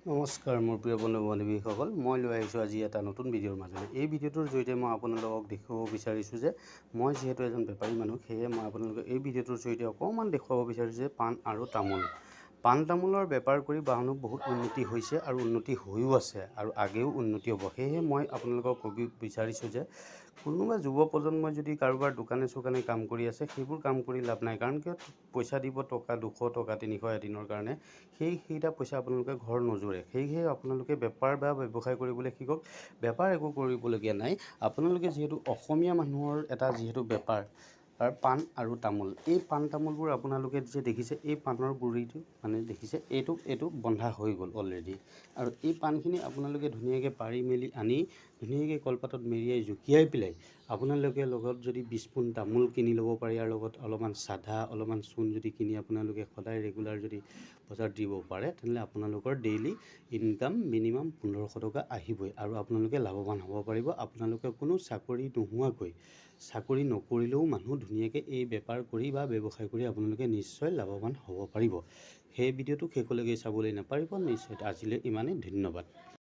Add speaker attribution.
Speaker 1: নমস্কাৰ মোৰ প্ৰিয় বন্ধু বান্ধৱীসকল, মই লৈ আহিছোঁ আজি এটা নতুন ভিডিঅ'ৰ মাজলৈ। এই ভিডিঅ'টোৰ জৰিয়তে মই আপোনালোকক দেখুৱাব বিচাৰিছোঁ যে মই যিহেতু এজন বেপাৰী মানুহ, সেয়ে মই আপোনালোকক এই ভিডিঅ'টোৰ জৰিয়তে অকণমান দেখুৱাব বিচাৰিছোঁ যে পাণ আৰু তামোল। পাণ তামোলৰ বেপাৰ কৰি মানুহ বহুত উন্নতি হৈছে আৰু উন্নতি হৈও আছে আৰু আগেও উন্নতি হ'ব। সেয়েহে মই আপোনালোকক ক'ব বিচাৰিছোঁ যে কোনোবা যুৱ প্ৰজন্মই যদি কাৰোবাৰ দোকানে চোকানে কাম কৰি আছে, সেইবোৰ কাম কৰি লাভ নাই। কাৰণ কিয়, পইচা দিব টকা 200 টকা 300 এদিনৰ কাৰণে, সেইকেইটা পইচা আপোনালোকে ঘৰ নোজোৰে। সেয়েহে আপোনালোকে বেপাৰ বা ব্যৱসায় কৰিবলৈ শিকক। বেপাৰ একো কৰিবলগীয়া নাই। আপোনালোকে যিহেতু অসমীয়া মানুহৰ এটা যিহেতু বেপাৰ পাণ আৰু তামোল, এই পাণ তামোলবোৰ আপোনালোকে যে দেখিছে, এই পাণৰ গুৰিটো মানে দেখিছে, এইটো বন্ধা হৈ গ'ল অলৰেডি। আৰু এই পাণখিনি আপোনালোকে ধুনীয়াকৈ পাৰি মেলি আনি ধুনীয়াকৈ কলপাতত মেৰিয়াই জুকিয়াই পেলাই আপোনালোকে লগত যদি 20 পোণ তামোল কিনি ল'ব পাৰে, ইয়াৰ লগত অলপমান চাধা অলপমান চূণ যদি কিনি আপোনালোকে সদায় ৰেগুলাৰ যদি বজাৰত দিব পাৰে, তেনেহ'লে আপোনালোকৰ ডেইলি ইনকাম মিনিমাম 1500 টকা আহিবই আৰু আপোনালোকে লাভৱান হ'ব পাৰিব। আপোনালোকে কোনো চাকৰি নোহোৱাকৈ, চাকৰি নকৰিলেও মানুহ ধুনীয়াকৈ এই বেপাৰ কৰি বা ব্যৱসায় কৰি আপোনালোকে নিশ্চয় লাভৱান হ'ব পাৰিব। সেই ভিডিঅ'টো শেষলৈকে চাবলৈ নাপাৰিব। নিশ্চয় আজিলৈ ইমানেই, ধন্যবাদ।